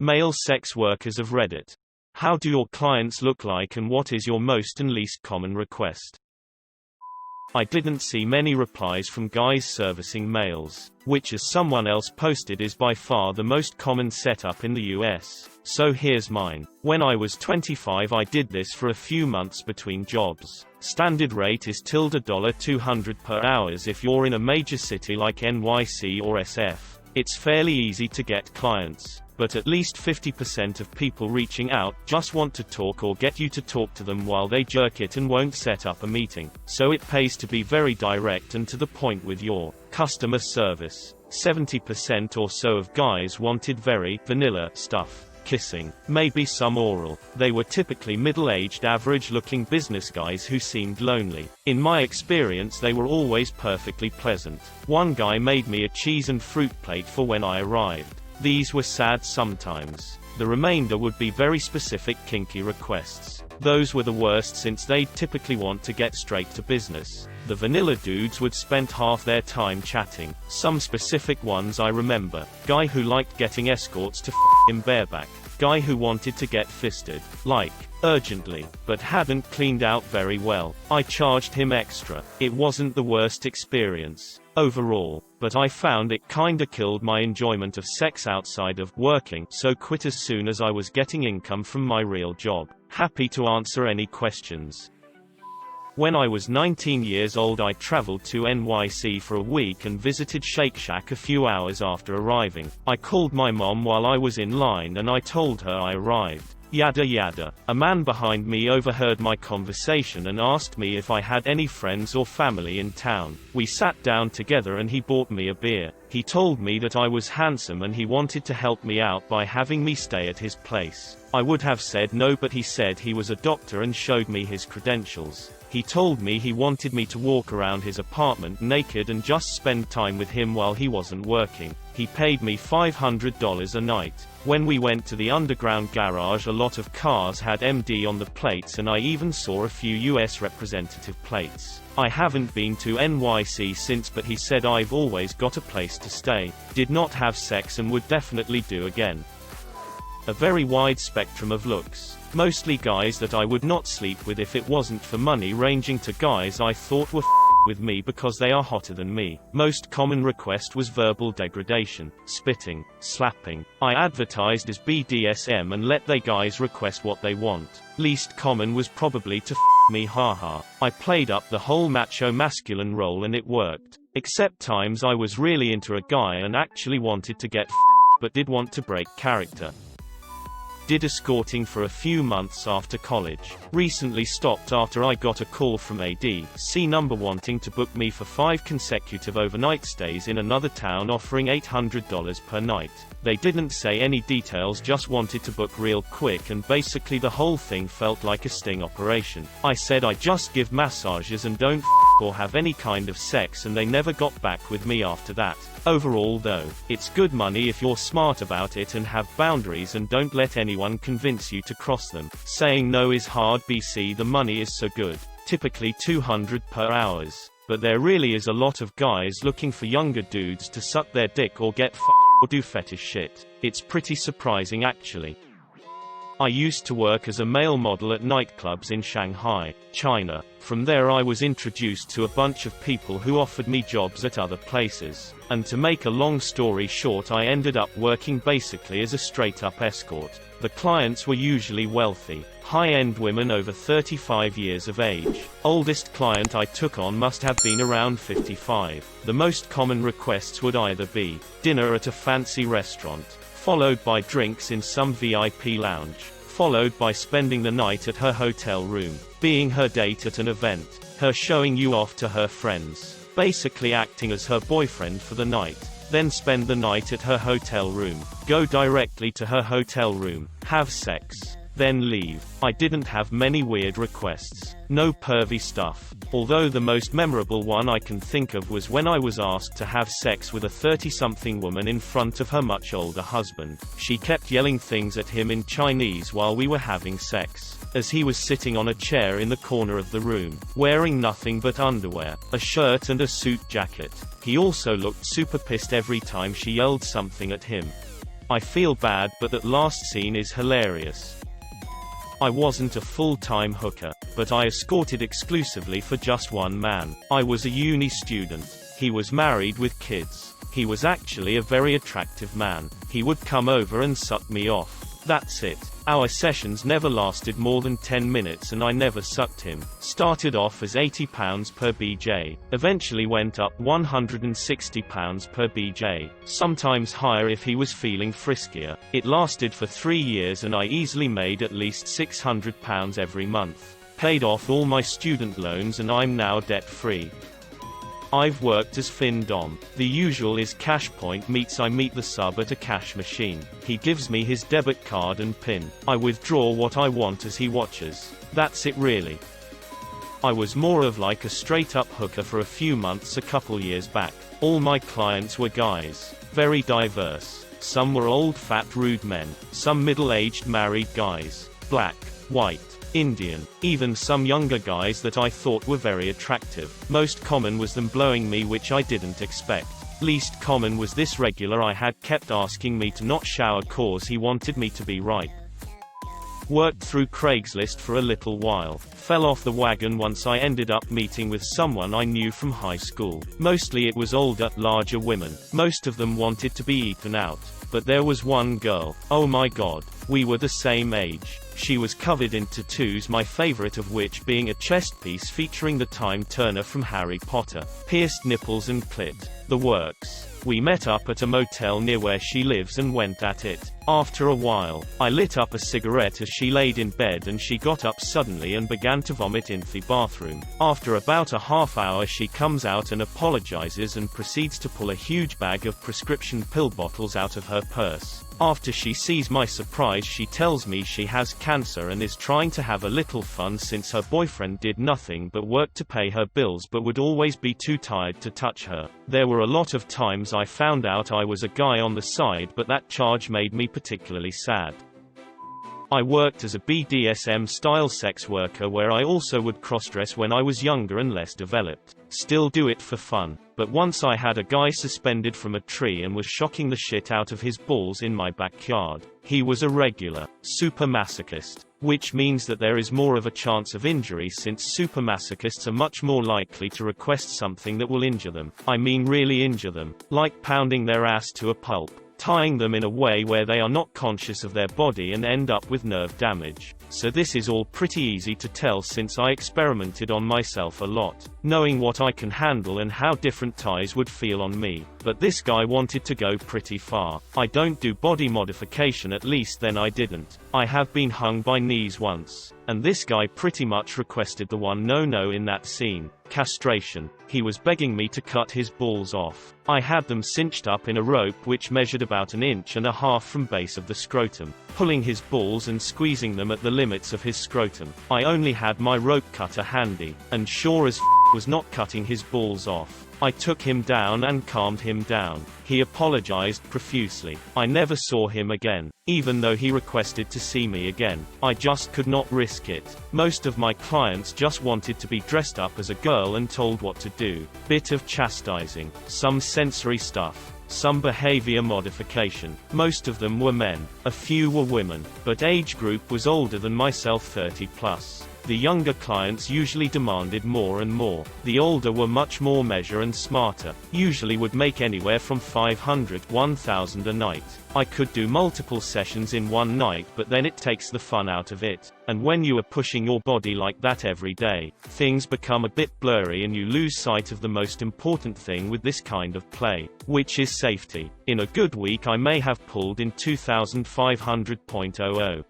Male sex workers of Reddit. How do your clients look like and what is your most and least common request? I didn't see many replies from guys servicing males, which as someone else posted is by far the most common setup in the US. So here's mine. When I was 25 I did this for a few months between jobs. Standard rate is $200 per hour if you're in a major city like NYC or SF. It's fairly easy to get clients, but at least 50% of people reaching out just want to talk or get you to talk to them while they jerk it and won't set up a meeting. So it pays to be very direct and to the point with your customer service. 70% or so of guys wanted very vanilla stuff. Kissing, maybe some oral. They were typically middle-aged average-looking business guys who seemed lonely. In my experience they were always perfectly pleasant. One guy made me a cheese and fruit plate for when I arrived. These were sad sometimes. The remainder would be very specific kinky requests. Those were the worst since they'd typically want to get straight to business. The vanilla dudes would spend half their time chatting. Some specific ones I remember. Guy who liked getting escorts to him bareback. Guy who wanted to get fisted. Like, urgently, but hadn't cleaned out very well. I charged him extra. It wasn't the worst experience overall, but I found it kinda killed my enjoyment of sex outside of working, so quit as soon as I was getting income from my real job. Happy to answer any questions. When I was 19 years old I traveled to NYC for a week and visited Shake Shack a few hours after arriving. I called my mom while I was in line and I told her I arrived. Yada yada. A man behind me overheard my conversation and asked me if I had any friends or family in town. We sat down together and he bought me a beer. He told me that I was handsome and he wanted to help me out by having me stay at his place. I would have said no, but he said he was a doctor and showed me his credentials. He told me he wanted me to walk around his apartment naked and just spend time with him while he wasn't working. He paid me $500 a night. When we went to the underground garage, a lot of cars had MD on the plates and I even saw a few US representative plates. I haven't been to NYC since, but he said I've always got a place to stay. Did not have sex and would definitely do again. A very wide spectrum of looks. Mostly guys that I would not sleep with if it wasn't for money, ranging to guys I thought were with me because they are hotter than me. Most common request was verbal degradation, spitting, slapping. I advertised as BDSM and let they guys request what they want. Least common was probably to me, haha. I played up the whole macho masculine role and it worked. Except times I was really into a guy and actually wanted to get but did want to break character. Did escorting for a few months after college. Recently stopped after I got a call from ADC number wanting to book me for 5 consecutive overnight stays in another town, offering $800 per night. They didn't say any details, just wanted to book real quick, and basically the whole thing felt like a sting operation. I said I just give massages and don't or have any kind of sex, and they never got back with me after that. Overall though, it's good money if you're smart about it and have boundaries and don't let anyone convince you to cross them. Saying no is hard, BC the money is so good. Typically $200 per hour. But there really is a lot of guys looking for younger dudes to suck their dick or get or do fetish shit. It's pretty surprising actually. I used to work as a male model at nightclubs in Shanghai, China. From there I was introduced to a bunch of people who offered me jobs at other places. And to make a long story short, I ended up working basically as a straight-up escort. The clients were usually wealthy, high-end women over 35 years of age. Oldest client I took on must have been around 55. The most common requests would either be dinner at a fancy restaurant, followed by drinks in some VIP lounge, followed by spending the night at her hotel room, being her date at an event, her showing you off to her friends, basically acting as her boyfriend for the night, then spend the night at her hotel room, go directly to her hotel room, have sex, then leave. I didn't have many weird requests. No pervy stuff. Although the most memorable one I can think of was when I was asked to have sex with a 30-something woman in front of her much older husband. She kept yelling things at him in Chinese while we were having sex, as he was sitting on a chair in the corner of the room, wearing nothing but underwear, a shirt and a suit jacket. He also looked super pissed every time she yelled something at him. I feel bad, but that last scene is hilarious. I wasn't a full-time hooker, but I escorted exclusively for just one man. I was a uni student. He was married with kids. He was actually a very attractive man. He would come over and suck me off. That's it. Our sessions never lasted more than 10 minutes and I never sucked him. Started off as £80 per BJ, eventually went up £160 per BJ, sometimes higher if he was feeling friskier. It lasted for 3 years and I easily made at least £600 every month. Paid off all my student loans and I'm now debt-free. I've worked as FinDom. The usual is cash point meets I meet the sub at a cash machine. He gives me his debit card and PIN. I withdraw what I want as he watches. That's it really. I was more of like a straight-up hooker for a few months a couple years back. All my clients were guys. Very diverse. Some were old fat rude men. Some middle-aged married guys. Black, white, Indian, even some younger guys that I thought were very attractive. Most common was them blowing me, which I didn't expect. Least common was this regular I had kept asking me to not shower cause he wanted me to be right. Worked through Craigslist for a little while. Fell off the wagon once I ended up meeting with someone I knew from high school. Mostly it was older, larger women. Most of them wanted to be eaten out. But there was one girl, oh my god, we were the same age. She was covered in tattoos, my favorite of which being a chest piece featuring the Time Turner from Harry Potter. Pierced nipples and clit. The works. We met up at a motel near where she lives and went at it. After a while, I lit up a cigarette as she laid in bed and she got up suddenly and began to vomit in the bathroom. After about a half hour she comes out and apologizes and proceeds to pull a huge bag of prescription pill bottles out of her purse. After she sees my surprise, she tells me she has cancer and is trying to have a little fun since her boyfriend did nothing but work to pay her bills but would always be too tired to touch her. There were a lot of times I found out I was a guy on the side, but that charge made me particularly sad. I worked as a BDSM-style sex worker where I also would crossdress when I was younger and less developed. Still do it for fun. But once I had a guy suspended from a tree and was shocking the shit out of his balls in my backyard. He was a regular, super masochist. Which means that there is more of a chance of injury since super masochists are much more likely to request something that will injure them. I mean really injure them. Like pounding their ass to a pulp. Tying them in a way where they are not conscious of their body and end up with nerve damage. So this is all pretty easy to tell since I experimented on myself a lot, knowing what I can handle and how different ties would feel on me. But this guy wanted to go pretty far. I don't do body modification, at least then I didn't. I have been hung by knees once. And this guy pretty much requested the one no-no in that scene. Castration. He was begging me to cut his balls off. I had them cinched up in a rope which measured about 1.5 inches from base of the scrotum, pulling his balls and squeezing them at the limits of his scrotum. I only had my rope cutter handy, and sure as was not cutting his balls off. I took him down and calmed him down. He apologized profusely. I never saw him again. Even though he requested to see me again, I just could not risk it. Most of my clients just wanted to be dressed up as a girl and told what to do. Bit of chastising, some sensory stuff, some behavior modification. Most of them were men. A few were women. But age group was older than myself, 30 plus. The younger clients usually demanded more and more. The older were much more measured and smarter. Usually would make anywhere from $500 to $1,000 a night. I could do multiple sessions in one night, but then it takes the fun out of it. And when you are pushing your body like that every day, things become a bit blurry and you lose sight of the most important thing with this kind of play, which is safety. In a good week I may have pulled in 2,500.00.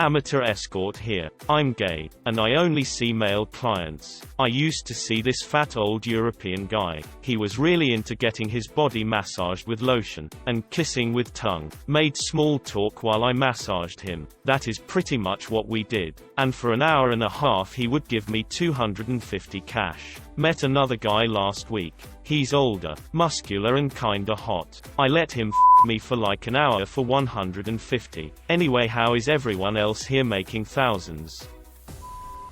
Amateur escort here. I'm gay, and I only see male clients. I used to see this fat old European guy. He was really into getting his body massaged with lotion, and kissing with tongue. Made small talk while I massaged him. That is pretty much what we did. And for an hour and a half he would give me $250 cash. Met another guy last week. He's older, muscular and kinda hot. I let him me for like an hour for $150. Anyway, how is everyone else here making thousands?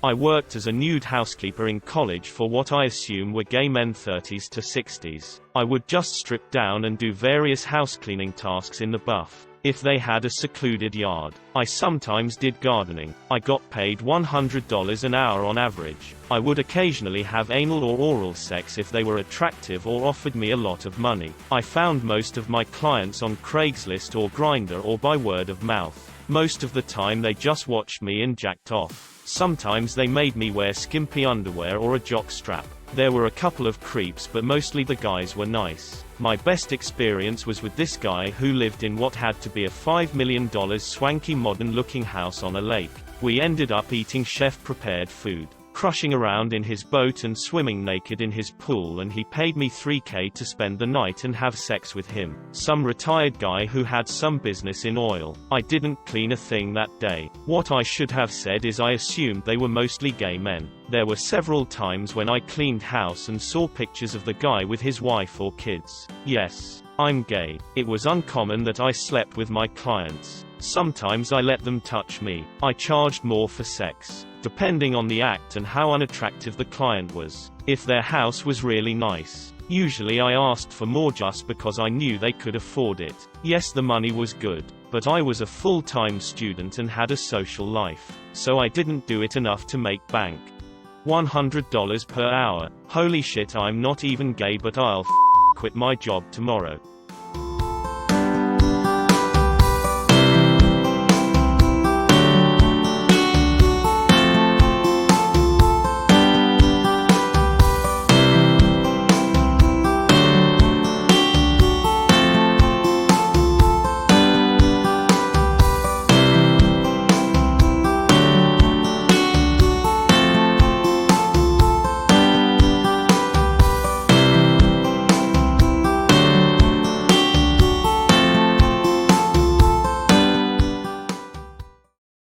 I worked as a nude housekeeper in college for what I assume were gay men 30s to 60s. I would just strip down and do various house cleaning tasks in the buff, if they had a secluded yard. I sometimes did gardening. I got paid $100 an hour on average. I would occasionally have anal or oral sex if they were attractive or offered me a lot of money. I found most of my clients on Craigslist or Grindr or by word of mouth. Most of the time they just watched me and jacked off. Sometimes they made me wear skimpy underwear or a jock strap. There were a couple of creeps, but mostly the guys were nice. My best experience was with this guy who lived in what had to be a $5 million swanky modern-looking house on a lake. We ended up eating chef-prepared food, crushing around in his boat and swimming naked in his pool, and he paid me $3K to spend the night and have sex with him. Some retired guy who had some business in oil. I didn't clean a thing that day. What I should have said is I assumed they were mostly gay men. There were several times when I cleaned house and saw pictures of the guy with his wife or kids. Yes, I'm gay. It was uncommon that I slept with my clients. Sometimes I let them touch me. I charged more for sex, depending on the act and how unattractive the client was. If their house was really nice, usually I asked for more just because I knew they could afford it. Yes, the money was good, but I was a full-time student and had a social life, so I didn't do it enough to make bank. $100 per hour. Holy shit, I'm not even gay, but I'll quit my job tomorrow.